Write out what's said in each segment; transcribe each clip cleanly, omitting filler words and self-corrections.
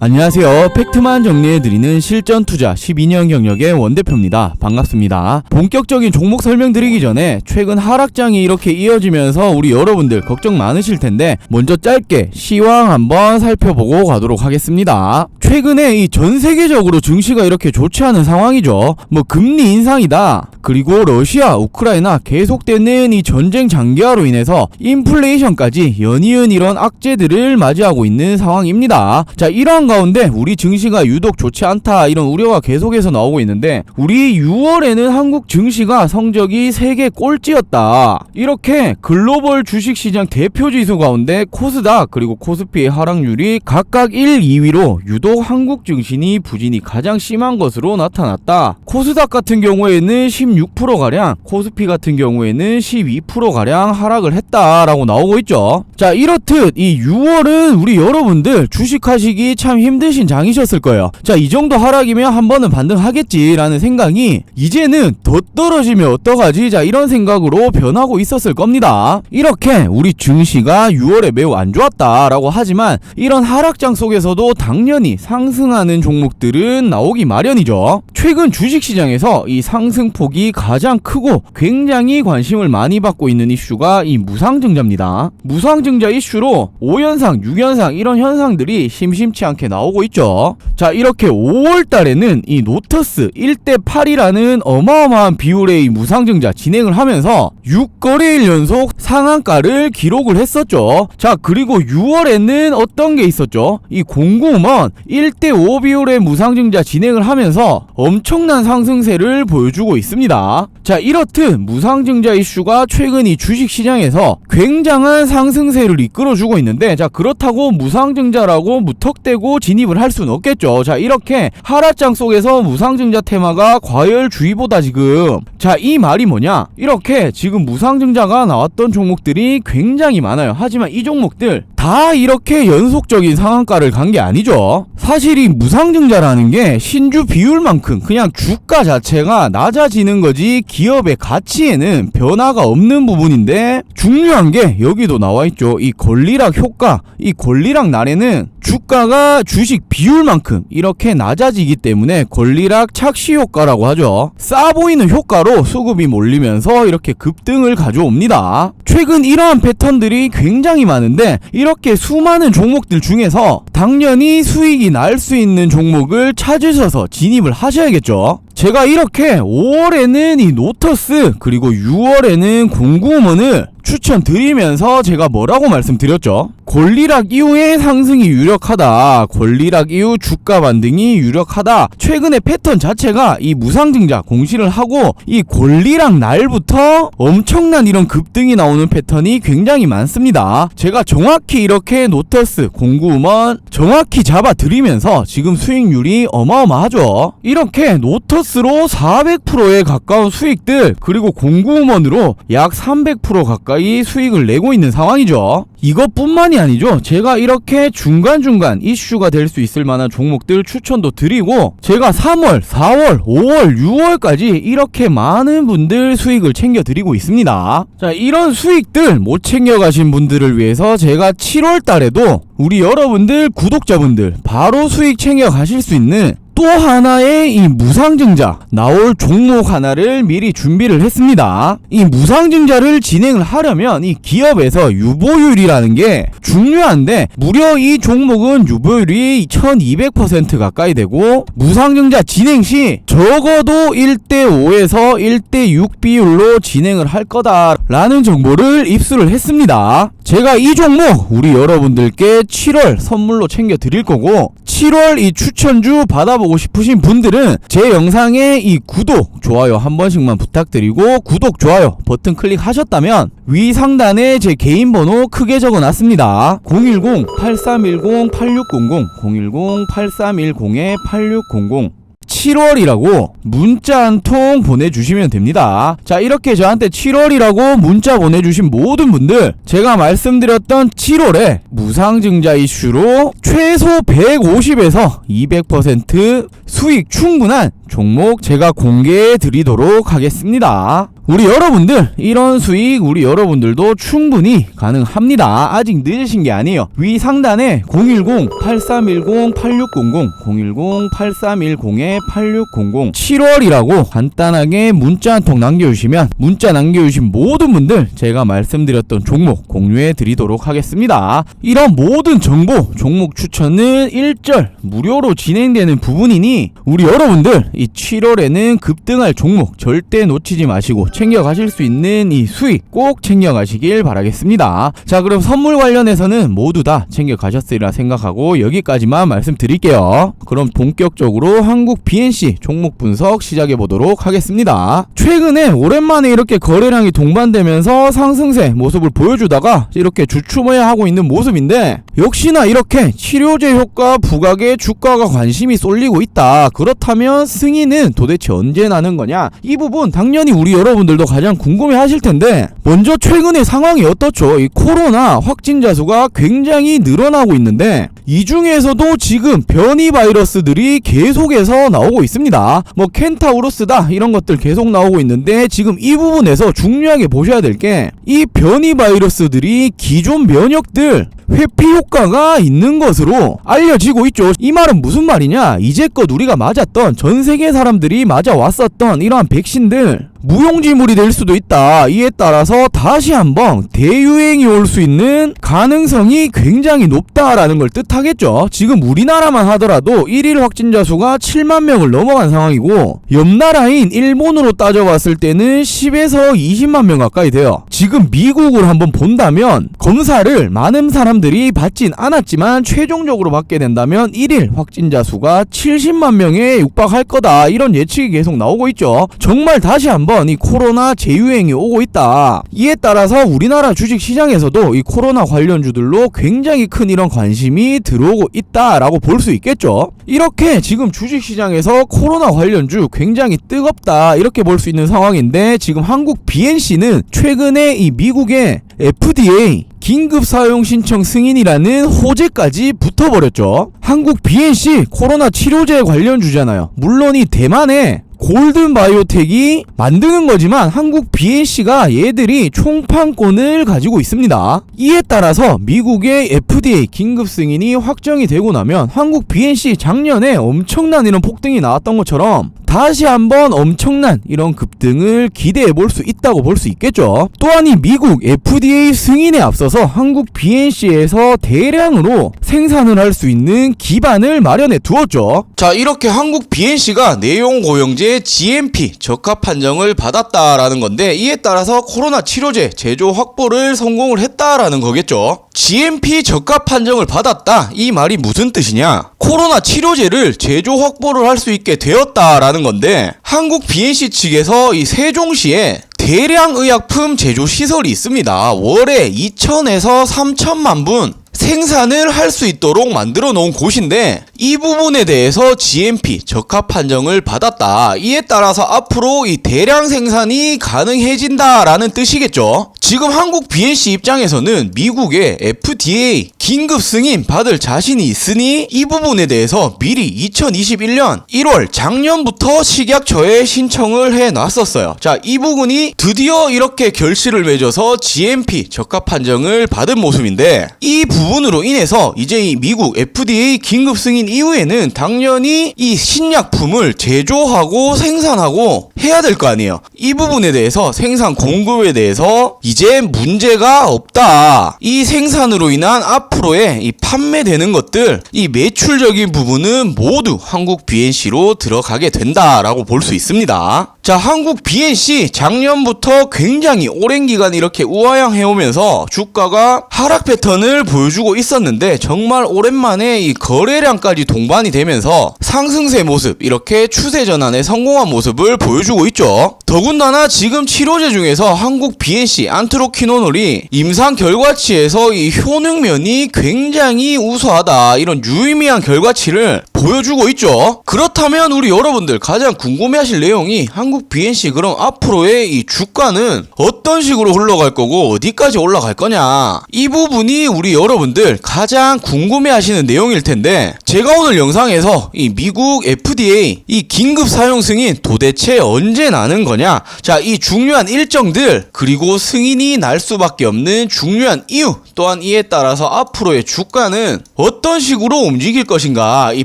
안녕하세요. 팩트만 정리해드리는 실전투자 12년 경력의 원대표입니다. 반갑습니다. 본격적인 종목 설명드리기 전에 최근 하락장이 이렇게 이어지면서 우리 여러분들 걱정 많으실텐데 먼저 짧게 시황 한번 살펴보고 가도록 하겠습니다. 최근에 이 전세계적으로 증시가 이렇게 좋지 않은 상황이죠. 금리 인상이다, 그리고 러시아, 우크라이나 계속되는 이 전쟁 장기화로 인해서 인플레이션까지 연이은 이런 악재들을 맞이하고 있는 상황입니다. 자, 이러한 가운데 우리 증시가 유독 좋지 않다, 이런 우려가 계속해서 나오고 있는데, 우리 6월에는 한국 증시가 성적이 세계 꼴찌였다. 이렇게 글로벌 주식시장 대표지수 가운데 코스닥 그리고 코스피의 하락률이 각각 1, 2위로 유독 한국 증시니 부진이 가장 심한 것으로 나타났다. 코스닥 같은 경우에는 16%가량, 코스피 같은 경우에는 12%가량 하락을 했다라고 나오고 있죠. 자, 이렇듯 이 6월은 우리 여러분들 주식하시기 참 힘드신 장이셨을 거예요. 자, 이 정도 하락이면 한 번은 반등하겠지라는 생각이 이제는 더 떨어지면 어떡하지? 자, 이런 생각으로 변하고 있었을 겁니다. 이렇게 우리 증시가 6월에 매우 안 좋았다라고 하지만 이런 하락장 속에서도 당연히 상승하는 종목들은 나오기 마련이죠. 최근 주식시장에서 이 상승폭이 가장 크고 굉장히 관심을 많이 받고 있는 이슈가 이 무상증자입니다. 무상증자 이슈로 5연상, 6연상 이런 현상들이 심심치 않게 나오고 있죠. 자, 이렇게 5월달에는 이 노터스 1대8이라는 어마어마한 비율의 이 무상증자 진행을 하면서 6거래일 연속 상한가를 기록을 했었죠. 자, 그리고 6월에는 어떤 게 있었죠? 이 공구먼 1대5 비율의 무상증자 진행을 하면서 엄청난 상승세를 보여주고 있습니다. 자, 이렇듯 무상증자 이슈가 최근 이 주식시장에서 굉장한 상승세를 이끌어주고 있는데, 자, 그렇다고 무상증자라고 무턱대고 진입을 할 수는 없겠죠. 자, 이렇게 하락장 속에서 무상증자 테마가 과열주의보다 지금, 자, 이 말이 뭐냐? 이렇게 지금 무상증자가 나왔던 종목들이 굉장히 많아요. 하지만 이 종목들 다 이렇게 연속적인 상한가를 간 게 아니죠. 사실 이 무상증자라는 게 신주 비율만큼 그냥 주가 자체가 낮아지는 거지 기업의 가치에는 변화가 없는 부분인데, 중요한 게 여기도 나와있죠. 이 권리락 효과, 이 권리락 날에는 주가가 주식 비율만큼 이렇게 낮아지기 때문에 권리락 착시 효과라고 하죠. 싸 보이는 효과로 수급이 몰리면서 이렇게 급등을 가져옵니다. 최근 이러한 패턴들이 굉장히 많은데, 이렇게 수많은 종목들 중에서 당연히 수익이 날 수 있는 종목을 찾으셔서 진입을 하셔야겠죠. 제가 이렇게 5월에는 이 노터스 그리고 6월에는 공구먼을 추천드리면서 제가 뭐라고 말씀드렸죠? 권리락 이후에 상승이 유력하다, 권리락 이후 주가 반등이 유력하다. 최근의 패턴 자체가 이 무상증자 공시를 하고 이 권리락 날부터 엄청난 이런 급등이 나오는 패턴이 굉장히 많습니다. 제가 정확히 이렇게 노터스, 공구먼 정확히 잡아드리면서 지금 수익률이 어마어마하죠. 이렇게 노터스로 400%에 가까운 수익들, 그리고 공구먼으로 약 300% 가까이 수익을 내고 있는 상황이죠. 이것뿐만이 아니죠. 제가 이렇게 중간중간 이슈가 될 수 있을 만한 종목들 추천도 드리고, 제가 3월, 4월, 5월, 6월까지 이렇게 많은 분들 수익을 챙겨드리고 있습니다. 자, 이런 수익들 못 챙겨가신 분들을 위해서 제가 7월 달에도 우리 여러분들 구독자분들 바로 수익 챙겨가실 수 있는 또 하나의 이 무상증자 나올 종목 하나를 미리 준비를 했습니다. 이 무상증자를 진행을 하려면 이 기업에서 유보율이라는 게 중요한데, 무려 이 종목은 유보율이 1200% 가까이 되고, 무상증자 진행 시 적어도 1대5에서 1대6 비율로 진행을 할 거다라는 정보를 입수를 했습니다. 제가 이 종목 우리 여러분들께 7월 선물로 챙겨 드릴 거고, 7월 이 추천주 받아보고 싶으신 분들은 제 영상에 이 구독, 좋아요 한 번씩만 부탁드리고, 구독, 좋아요 버튼 클릭하셨다면 위 상단에 제 개인 번호 크게 적어놨습니다. 010-8310-8600, 010-8310-8600 7월이라고 문자 한 통 보내주시면 됩니다. 자, 이렇게 저한테 7월이라고 문자 보내주신 모든 분들, 제가 말씀드렸던 7월에 무상증자 이슈로 최소 150에서 200% 수익 충분한 종목 제가 공개해 드리도록 하겠습니다. 우리 여러분들 이런 수익 우리 여러분들도 충분히 가능합니다. 아직 늦으신 게 아니에요. 위 상단에 010-8310-8600 010-8310-8600 7월이라고 간단하게 문자 한 통 남겨주시면 문자 남겨주신 모든 분들 제가 말씀드렸던 종목 공유해 드리도록 하겠습니다. 이런 모든 정보 종목 추천은 1절 무료로 진행되는 부분이니 우리 여러분들 이 7월에는 급등할 종목 절대 놓치지 마시고 챙겨가실 수 있는 이 수익 꼭 챙겨가시길 바라겠습니다. 자, 그럼 선물 관련해서는 모두 다 챙겨가셨으리라 생각하고 여기까지만 말씀드릴게요. 그럼 본격적으로 한국 BNC 종목 분석 시작해보도록 하겠습니다. 최근에 오랜만에 이렇게 거래량이 동반되면서 상승세 모습을 보여주다가 이렇게 주춤해하고 있는 모습인데 역시나 이렇게 치료제 효과 부각에 주가가 관심이 쏠리고 있다. 그렇다면 승인은 도대체 언제 나는 거냐? 이 부분 당연히 우리 여러분들도 가장 궁금해 하실 텐데 먼저 최근의 상황이 어떻죠? 이 코로나 확진자 수가 굉장히 늘어나고 있는데 이 중에서도 지금 변이 바이러스들이 계속해서 나오고 있습니다. 뭐 켄타우로스다 이런 것들 계속 나오고 있는데 지금 이 부분에서 중요하게 보셔야 될 게 이 변이 바이러스들이 기존 면역들 회피 효과가 있는 것으로 알려지고 있죠. 이 말은 무슨 말이냐? 이제껏 우리가 맞았던 전 세계 사람들이 맞아왔었던 이러한 백신들 무용지물이 될 수도 있다. 이에 따라서 다시 한번 대유행이 올 수 있는 가능성이 굉장히 높다라는 걸 뜻하겠죠. 지금 우리나라만 하더라도 1일 확진자 수가 7만 명을 넘어간 상황이고 옆 나라인 일본으로 따져봤을 때는 10에서 20만 명 가까이 돼요. 지금 미국을 한번 본다면 검사를 많은 사람들이 받진 않았지만 최종적으로 받게 된다면 1일 확진자 수가 70만 명에 육박할 거다. 이런 예측이 계속 나오고 있죠. 정말 다시 한번 이 코로나 재유행이 오고 있다. 이에 따라서 우리나라 주식시장에서도 이 코로나 관련주들로 굉장히 큰 이런 관심이 들어오고 있다라고 볼 수 있겠죠. 이렇게 지금 주식시장에서 코로나 관련주 굉장히 뜨겁다 이렇게 볼 수 있는 상황인데 지금 한국 BNC는 최근에 이 미국의 FDA 긴급 사용 신청 승인이라는 호재까지 붙어버렸죠. 한국 BNC 코로나 치료제 관련주잖아요. 물론 이 대만의 골든 바이오텍이 만드는 거지만 한국 BNC가 얘들이 총판권을 가지고 있습니다. 이에 따라서 미국의 FDA 긴급 승인이 확정이 되고 나면 한국 BNC 작년에 엄청난 이런 폭등이 나왔던 것처럼 다시 한번 엄청난 이런 급등을 기대해 볼 수 있다고 볼 수 있겠죠. 또한 이 미국 FDA 승인에 앞서서 한국 BNC에서 대량으로 생산을 할 수 있는 기반을 마련해 두었죠. 자, 이렇게 한국 BNC가 내용 고용제 GMP 적합 판정을 받았다라는 건데 이에 따라서 코로나 치료제 제조 확보를 성공을 했다라는 거겠죠. GMP 적합 판정을 받았다 이 말이 무슨 뜻이냐? 코로나 치료제를 제조 확보를 할 수 있게 되었다라는 건데 한국 BNC 측에서 이 세종시에 대량 의약품 제조 시설이 있습니다. 월에 2천에서 3천만 분 생산을 할 수 있도록 만들어 놓은 곳인데 이 부분에 대해서 GMP 적합 판정을 받았다. 이에 따라서 앞으로 이 대량 생산이 가능해진다라는 뜻이겠죠. 지금 한국 BNC 입장에서는 미국의 FDA 긴급 승인 받을 자신이 있으니 이 부분에 대해서 미리 2021년 1월 작년부터 식약처에 신청을 해놨었어요. 자, 이 부분이 드디어 이렇게 결실을 맺어서 GMP 적합 판정을 받은 모습인데 이 부분으로 인해서 이제 이 미국 FDA 긴급 승인 이후에는 당연히 이 신약품을 제조하고 생산하고 해야 될 거 아니에요. 이 부분에 대해서 생산 공급에 대해서 이제 문제가 없다. 이 생산으로 인한 앞으로의 이 판매되는 것들, 이 매출적인 부분은 모두 한국 BNC로 들어가게 된다라고 볼 수 있습니다. 자, 한국 BNC 작년부터 굉장히 오랜 기간 이렇게 우하향해 오면서 주가가 하락 패턴을 보여주고 있었는데 정말 오랜만에 이 거래량까지 동반이 되면서 상승세 모습, 이렇게 추세 전환에 성공한 모습을 보여주고 있죠. 더군다나 지금 치료제 중에서 한국 BNC 안트로키노놀이 임상 결과치에서 이 효능면이 굉장히 우수하다, 이런 유의미한 결과치를 보여주고 있죠. 그렇다면 우리 여러분들 가장 궁금해하실 내용이 한국 한국 BNC 그럼 앞으로의 이 주가는 어떤 식으로 흘러갈 거고 어디까지 올라갈 거냐, 이 부분이 우리 여러분들 가장 궁금해하시는 내용일 텐데, 제가 오늘 영상에서 이 미국 FDA 이 긴급 사용 승인 도대체 언제 나는 거냐, 자, 이 중요한 일정들, 그리고 승인이 날 수밖에 없는 중요한 이유, 또한 이에 따라서 앞으로의 주가는 어떤 식으로 움직일 것인가, 이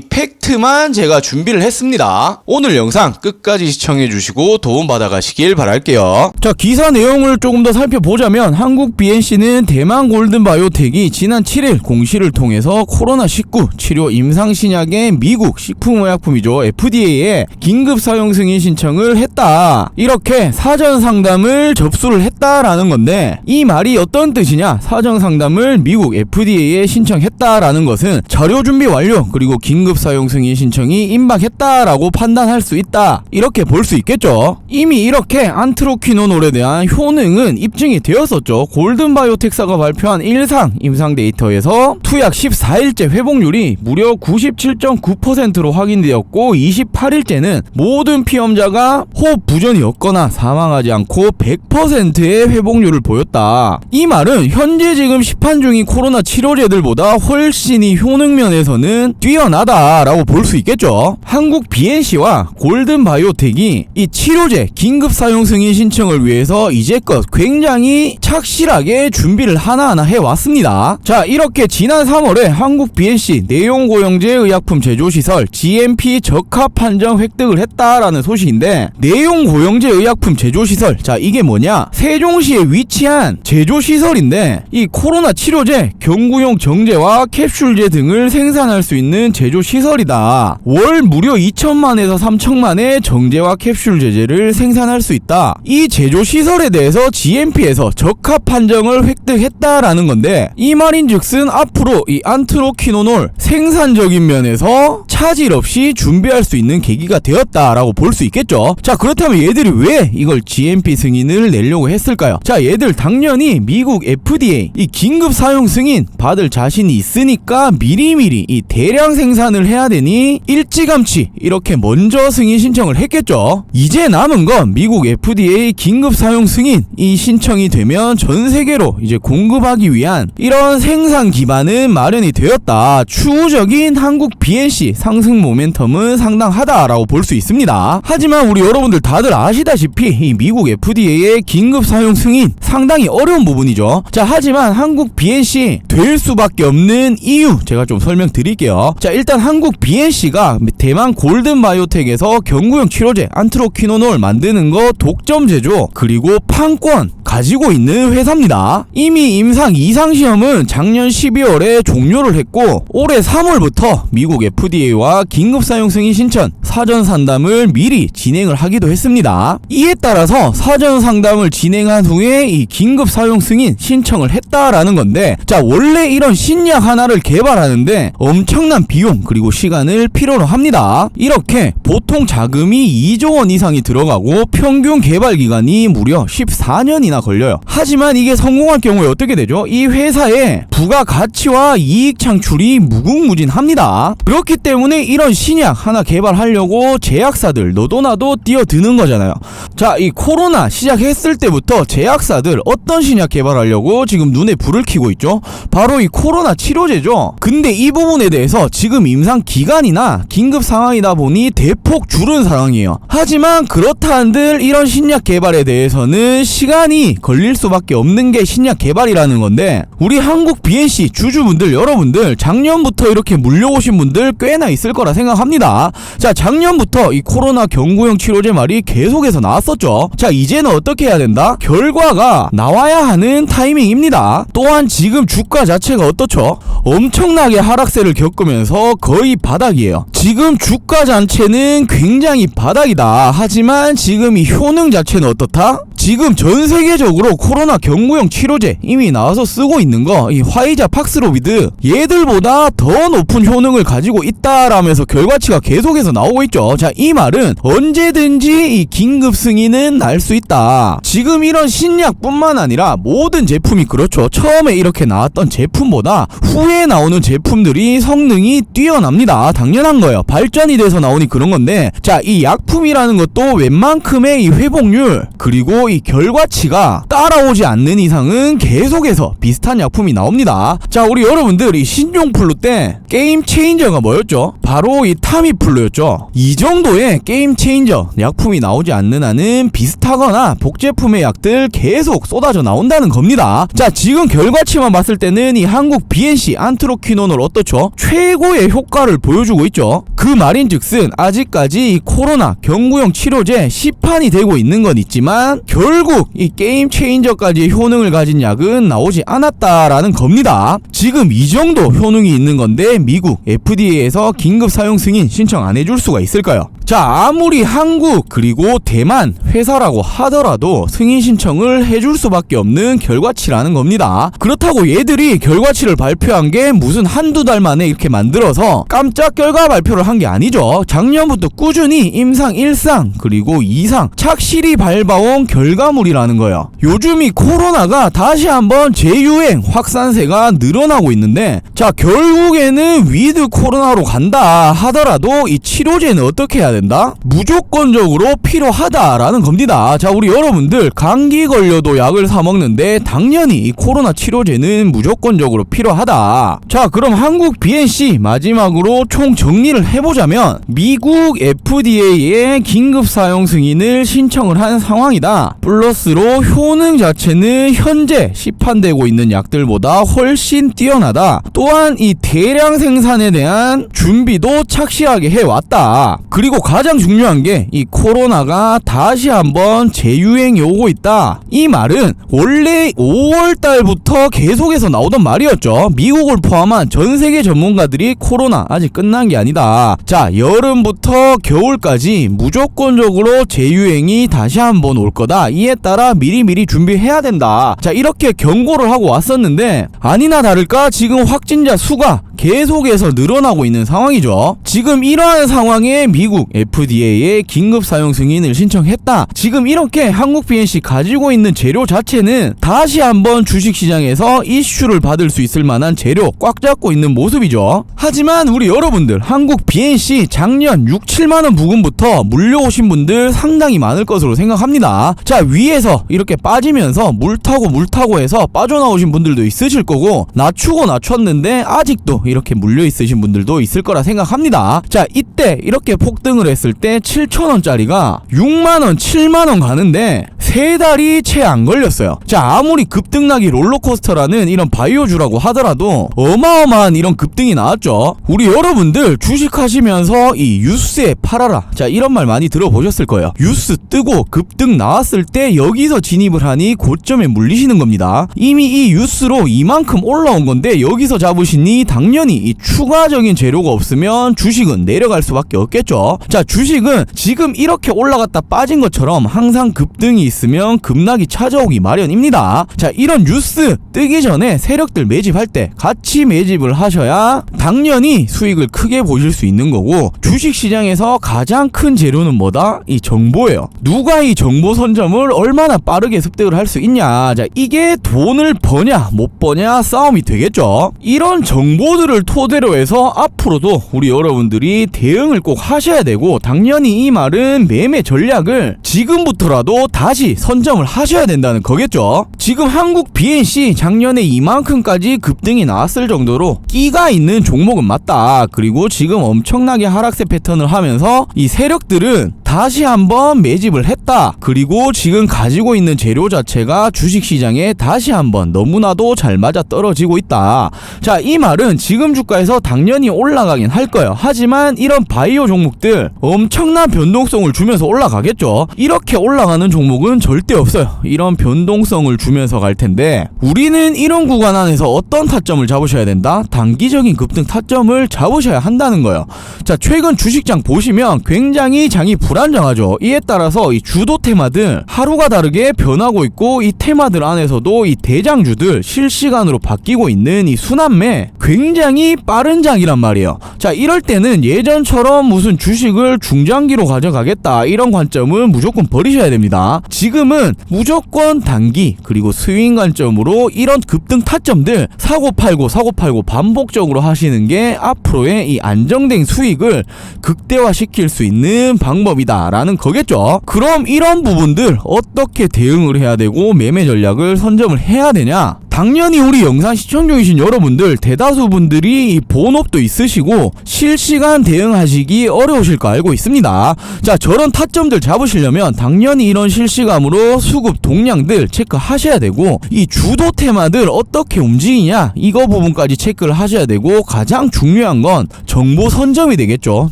팩트만 제가 준비를 했습니다. 오늘 영상 끝까지 시청해주시고 도움받아 가시길 바랄게요. 자, 기사 내용을 조금 더 살펴보자면, 한국 BNC는 대만 골든바이오텍이 지난 7일 공시를 통해서 코로나19 치료 임상신약의 미국 식품의약품이죠, FDA에 긴급 사용 승인 신청을 했다, 이렇게 사전 상담을 접수를 했다라는 건데, 이 말이 어떤 뜻이냐, 사전 상담을 미국 FDA에 신청했다라는 것은 자료 준비 완료, 그리고 긴급 사용 승인 신청이 임박했다라고 판단할 수 있다, 이렇게 볼 수 있겠죠. 이미 이렇게 안트로퀴노놀에 대한 효능은 입증이 되었었죠. 골든바이오텍사가 발표한 일상 임상 데이터에서 투약 14일째 회복률이 무려 97.9%로 확인되었고, 28일째는 모든 피험자가 호흡 부전이었거나 사망하지 않고 100%의 회복률을 보였다. 이 말은 현재 지금 시판 중인 코로나 치료제들보다 훨씬 이 효능 면에서는 뛰어나다라고 볼 수 있겠죠. 한국 BNC와 골든바이오텍이 이 치료제 긴급 사용 승인 신청을 위해서 이제껏 굉장히 착실하게 준비를 하나하나 해왔습니다. 자, 이렇게 지난 3월에 한국 BNC 내용고용제 의약품 제조시설 GMP 적합 판정 획득을 했다라는 소식인데, 내용고용제 의약품 제조시설, 자, 이게 뭐냐, 세종시에 위치한 제조시설인데, 이 코로나 치료제, 경구용 정제와 캡슐제 등을 생산할 수 있는 제조시설이다. 월 무려 2천만에서 3천만의 정제와 캡슐 제제를 생산할 수 있다. 이 제조시설에 대해서 GMP에서 적합 판정을 획득했다라는 건데, 이 말인즉슨 앞으로 이 안트로퀴노놀 생산적인 면에서 차질 없이 준비할 수 있는 계기가 되었다라고 볼 수 있겠죠. 자, 그렇다면 얘들이 왜 이걸 GMP 승인을 내려고 했을까요? 자, 얘들 당연히 미국 FDA 이 긴급 사용 승인 받을 자신이 있으니까 미리미리 이 대량 생산을 해야 되니 일찌감치 이렇게 먼저 승인 신청을 했겠죠. 이제 남은 건 미국 FDA 긴급 사용 승인 이 신청이 되면 전 세계로 이제 공급하기 위한 이런 생산 기반은 마련이 되었다. 추후적인 한국 BNC 상승 모멘텀은 상당하다라고 볼 수 있습니다. 하지만 우리 여러분들 다들 아시다시피 이 미국 FDA의 긴급 사용 승인 상당히 어려운 부분이죠. 자, 하지만 한국 BNC 될 수밖에 없는 이유 제가 좀 설명드릴게요. 자, 일단 한국 BNC가 대만 골든바이오텍에서 경구용 치료제 안트로퀴노놀 만드는 거 독점 제조 그리고 판권 가지고 있는 회사입니다. 이미 임상 2상 시험은 작년 12월에 종료를 했고, 올해 3월부터 미국 FDA와 긴급 사용 승인 신청 사전 상담을 미리 진행을 하기도 했습니다. 이에 따라서 사전 상담을 진행한 후에 이 긴급 사용 승인 신청을 했다라는 건데, 자, 원래 이런 신약 하나를 개발하는데 엄청난 비용 그리고 시간을 필요로 합니다. 이렇게 보통 자금이 2조 원 이상이 들어가고 평균 개발 기간이 무려 14년이나 걸려요. 하지만 이게 성공할 경우에 어떻게 되죠? 이 회사의 부가가치와 이익 창출이 무궁무진합니다. 그렇기 때문에 이런 신약 하나 개발하려고 제약사들 너도 나도 뛰어드는 거잖아요. 자, 이 코로나 시작했을 때부터 제약사들 어떤 신약 개발하려고 지금 눈에 불을 켜고 있죠? 바로 이 코로나 치료제죠. 근데 이 부분에 대해서 지금 임상 기간이나 긴급 상황이다 보니 대폭 줄은 상황이에요. 하지만 그렇다 한들 이런 신약 개발에 대해서는 시간이 걸릴 수밖에 없는 게 신약 개발이라는 건데, 우리 한국 BNC 주주분들 여러분들 작년부터 이렇게 물려오신 분들 꽤나 있을 거라 생각합니다. 자, 작년부터 이 코로나 경구용 치료제 말이 계속해서 나왔었죠. 자, 이제는 어떻게 해야 된다? 결과가 나와야 하는 타이밍입니다. 또한 지금 주가 자체가 어떻죠? 엄청나게 하락세를 겪으면서 거의 바닥이에요. 지금 주가 자체는 굉장히 바닥이다. 하지만 지금 이 효능 자체는 어떻다? 지금 전 세계적으로 코로나 경구용 치료제 이미 나와서 쓰고 있는 거 이 화이자 팍스로비드 얘들보다 더 높은 효능을 가지고 있다라면서 결과치가 계속해서 나오고 있죠. 자, 이 말은 언제든지 이 긴급 승인은 날 수 있다. 지금 이런 신약뿐만 아니라 모든 제품이 그렇죠. 처음에 이렇게 나왔던 제품보다 후에 나오는 제품들이 성능이 뛰어납니다. 당연한 거예요. 발전이 돼서 나오니 그런 건데, 자, 이 약품이라는 것도 웬만큼의 이 회복률 그리고 이 결과치가 따라오지 않는 이상은 계속해서 비슷한 약품이 나옵니다. 자, 우리 여러분들 이 신종플루 때 게임 체인저가 뭐였죠? 바로 이 타미플루였죠. 이 정도의 게임 체인저 약품이 나오지 않는 한은 비슷하거나 복제품의 약들 계속 쏟아져 나온다는 겁니다. 자, 지금 결과치만 봤을 때는 이 한국 BNC 안트로퀴논을 어떻죠? 최고의 효과를 보여주고 있죠. 그 말인즉슨 아직까지 이 코로나 경구용 치료제 시판이 되고 있는 건 있지만 결국 이 게임 체인저까지의 효능을 가진 약은 나오지 않았다라는 겁니다. 지금 이 정도 효능이 있는 건데 미국 FDA에서 긴급 사용 승인 신청 안 해줄 수가 있을까요? 자, 아무리 한국 그리고 대만 회사라고 하더라도 승인 신청을 해줄 수밖에 없는 결과치라는 겁니다. 그렇다고 얘들이 결과치를 발표한 게 무슨 한두 달 만에 이렇게 만들어서 깜짝 결과 발표를 한 게 아니죠. 작년부터 꾸준히 임상 1상 그리고 2상 착실히 밟아온 결과물이라는 거예요. 요즘 이 코로나가 다시 한번 재유행 확산세가 늘어나고 있는데, 자, 결국에는 위드 코로나로 간다 하더라도 이 치료제는 어떻게 해야 된다? 무조건적으로 필요하다라는 겁니다. 자, 우리 여러분들 감기 걸려도 약을 사 먹는데 당연히 이 코로나 치료제는 무조건적으로 필요하다. 자, 그럼 한국 BNC 마지막으로 총 정리를 해보자면 미국 FDA에 긴급 사용 승인을 신청을 한 상황이다. 플러스로 효능 자체는 현재 시판되고 있는 약들보다 훨씬 뛰어나다. 또한 이 대량 생산에 대한 준비도 착실하게 해왔다. 그리고 가장 중요한 게 이 코로나가 다시 한번 재유행이 오고 있다. 이 말은 원래 5월달부터 계속해서 나오던 말이었죠. 미국을 포함한 전 세계 전문가들이 코로나 아직 끝난 게 아니다. 자, 여름부터 겨울까지 무조건적으로 재유행이 다시 한번 올 거다. 이에 따라 미리미리 준비해야 된다. 자, 이렇게 경고를 하고 왔었는데 아니나 다를까 지금 확진자 수가 계속해서 늘어나고 있는 상황이죠. 지금 이러한 상황에 미국 FDA에 긴급 사용 승인을 신청했다. 지금 이렇게 한국 BNC 가지고 있는 재료 자체는 다시 한번 주식시장에서 이슈를 받을 수 있을 만한 재료 꽉 잡고 있는 모습이죠. 하지만 우리 여러분들 한국 BNC 작년 6, 7만원 부근부터 물려오신 분들 상당히 많을 것으로 생각합니다. 자, 위에서 이렇게 빠지면서 물 타고 해서 빠져나오신 분들도 있으실 거고, 낮추고 낮췄는데 아직도 이렇게 물려 있으신 분들도 있을 거라 생각합니다. 자, 이때 이렇게 폭등을 했을 때 7,000원짜리가 6만원, 7만원 가는데 3달이 채 안 걸렸어요. 자, 아무리 급등락이 롤러코스터라는 이런 바이오주라고 하더라도 어마어마한 이런 급등이 나왔죠. 우리 여러분들 주식하시면서 이 뉴스에 팔아라, 자, 이런 말 많이 들어보셨을 거예요. 뉴스 뜨고 급등 나왔을 때 여기서 진입을 하니 고점에 물리시는 겁니다. 이미 이 뉴스로 이만큼 올라온 건데 여기서 잡으시니 당연히 이 추가적인 재료가 없으면 주식은 내려갈 수밖에 없겠죠. 자, 주식은 지금 이렇게 올라갔다 빠진 것처럼 항상 급등이 있으면 급락이 찾아오기 마련입니다. 자, 이런 뉴스 뜨기 전에 세력들 매집할 때 같이 매집을 하셔야 당연히 수익을 크게 보실 수 있는 거고, 주식시장에서 가장 큰 재료는 뭐다? 이 정보예요. 누가 이 정보 선점을 얼마나 빠르게 습득을 할 수 있냐. 자, 이게 돈을 버냐 못 버냐 싸움이 되겠죠. 이런 정보들을 토대로 해서 앞으로도 우리 여러분들이 대응을 꼭 하셔야 되고, 당연히 이 말은 매매 전략을 지금부터라도 다시 선점을 하셔야 된다는 거겠죠. 지금 한국 BNC 작년에 이만큼까지 급등이 나왔을 정도로 끼가 있는 종목은 맞다. 그리고 지금 엄청나게 하락세 패턴을 하면서 이 세력들은 다시 한번 매집을 했다. 그리고 지금 가지고 있는 재료 자체가 주식시장에 다시 한번 너무나도 잘 맞아 떨어지고 있다. 자, 이 말은 지금 주가에서 당연히 올라가긴 할 거예요. 하지만 이런 바이오 종목들 엄청난 변동성을 주면서 올라가겠죠. 이렇게 올라가는 종목은 절대 없어요. 이런 변동성을 주면서 갈 텐데, 우리는 이런 구간 안에서 어떤 타점을 잡으셔야 된다? 단기적인 급등 타점을 잡으셔야 한다는 거예요. 자, 최근 주식장 보시면 굉장히 장이 불안 파란만장하죠. 이에 따라서 이 주도 테마들 하루가 다르게 변하고 있고, 이 테마들 안에서도 이 대장주들 실시간으로 바뀌고 있는 이 순환매 굉장히 빠른 장이란 말이에요. 자, 이럴 때는 예전처럼 무슨 주식을 중장기로 가져가겠다 이런 관점은 무조건 버리셔야 됩니다. 지금은 무조건 단기 그리고 스윙 관점으로 이런 급등 타점들 사고 팔고 반복적으로 하시는 게 앞으로의 이 안정된 수익을 극대화시킬 수 있는 방법이다 라는 거겠죠. 그럼 이런 부분들 어떻게 대응을 해야 되고 매매 전략을 선점을 해야 되냐? 당연히 우리 영상 시청 중이신 여러분들 대다수 분들이 이 본업도 있으시고 실시간 대응하시기 어려우실 거 알고 있습니다. 자, 저런 타점들 잡으시려면 당연히 이런 실시간으로 수급 동향들 체크하셔야 되고, 이 주도 테마들 어떻게 움직이냐 이거 부분까지 체크를 하셔야 되고, 가장 중요한 건 정보 선점이 되겠죠.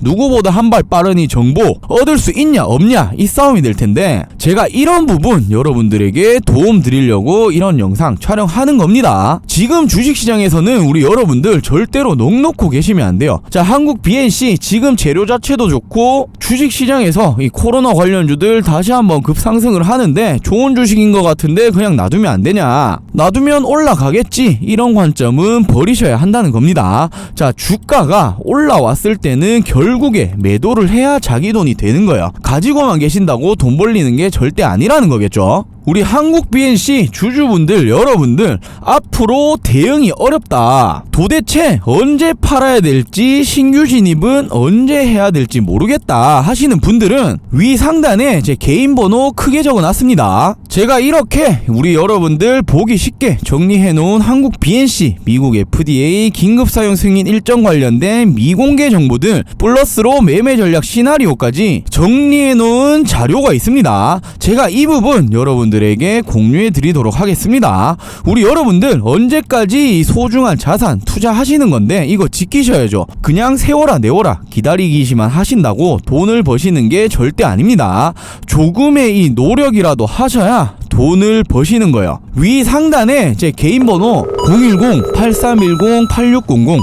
누구보다 한 발 빠른 이 정보 얻을 수 있냐 없냐 이 싸움이 될 텐데, 제가 이런 부분 여러분들에게 도움 드리려고 이런 영상 촬영하는 겁니다. 지금 주식시장에서는 우리 여러분들 절대로 넋 놓고 계시면 안 돼요. 자, 한국 BNC 지금 재료 자체도 좋고 주식시장에서 이 코로나 관련주들 다시 한번 급상승을 하는데 좋은 주식인 것 같은데 그냥 놔두면 안 되냐, 놔두면 올라가겠지, 이런 관점은 버리셔야 한다는 겁니다. 자, 주가가 올라왔을 때는 결국에 매도를 해야 자기 돈이 되는 거예요. 가지고만 계신다고 돈 벌리는 게 절대 아니라는 거겠죠. 우리 한국 BNC 주주분들 여러분들 앞으로 대응이 어렵다, 도대체 언제 팔아야 될지 신규 진입은 언제 해야 될지 모르겠다 하시는 분들은 위 상단에 제 개인 번호 크게 적어놨습니다. 제가 이렇게 우리 여러분들 보기 쉽게 정리해놓은 한국 BNC 미국 FDA 긴급사용 승인 일정 관련된 미공개 정보들 플러스로 매매 전략 시나리오까지 정리해놓은 자료가 있습니다. 제가 이 부분 여러분들에게 공유해 드리도록 하겠습니다. 우리 여러분들 언제까지 이 소중한 자산 투자하시는 건데 이거 지키셔야죠. 그냥 세워라 내워라 기다리기시만 하신다고 돈을 버시는 게 절대 아닙니다. 조금의 이 노력이라도 하셔야 돈을 버시는 거예요. 위 상단에 제 개인 번호 010-8310-8600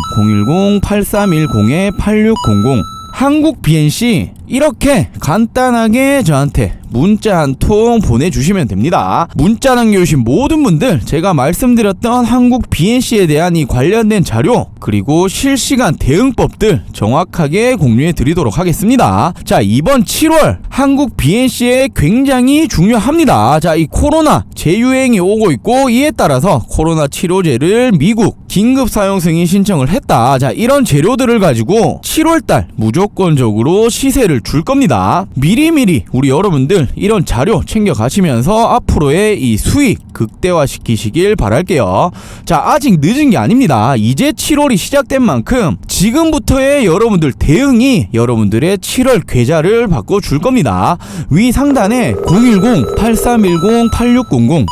010-8310-8600 한국 BNC 이렇게 간단하게 저한테 문자 한 통 보내주시면 됩니다. 문자 남겨주신 모든 분들 제가 말씀드렸던 한국 BNC에 대한 이 관련된 자료 그리고 실시간 대응법들 정확하게 공유해 드리도록 하겠습니다. 자, 이번 7월 한국 BNC에 굉장히 중요합니다. 자, 이 코로나 재유행이 오고 있고 이에 따라서 코로나 치료제를 미국 긴급 사용 승인 신청을 했다. 자, 이런 재료들을 가지고 7월달 무조건적으로 시세를 줄 겁니다. 미리미리 우리 여러분들 이런 자료 챙겨 가시면서 앞으로의 이 수익 극대화 시키시길 바랄게요. 자, 아직 늦은 게 아닙니다. 이제 7월이 시작된 만큼 지금부터의 여러분들 대응이 여러분들의 7월 계좌를 바꿔줄 겁니다. 위 상단에 010-8310-8600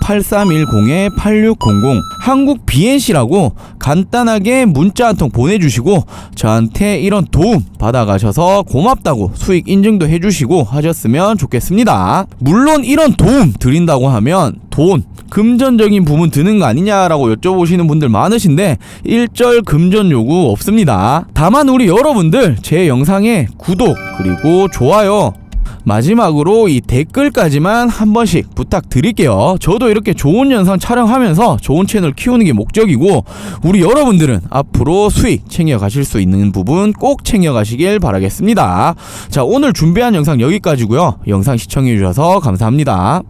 010-8310-8600 한국 BNC라고 간단하게 문자 한 통 보내주시고 저한테 이런 도움 받아가셔서 고맙다고 수익 인증도 해주시고 하셨으면 좋겠습니다. 물론 이런 도움 드린다고 하면 돈 금전적인 부분 드는 거 아니냐라고 여쭤보시는 분들 많으신데 일절 금전 요구 없습니다. 다만 우리 여러분들 제 영상에 구독 그리고 좋아요 마지막으로 이 댓글까지만 한 번씩 부탁드릴게요. 저도 이렇게 좋은 영상 촬영하면서 좋은 채널 키우는 게 목적이고 우리 여러분들은 앞으로 수익 챙겨가실 수 있는 부분 꼭 챙겨가시길 바라겠습니다. 자, 오늘 준비한 영상 여기까지고요. 영상 시청해주셔서 감사합니다.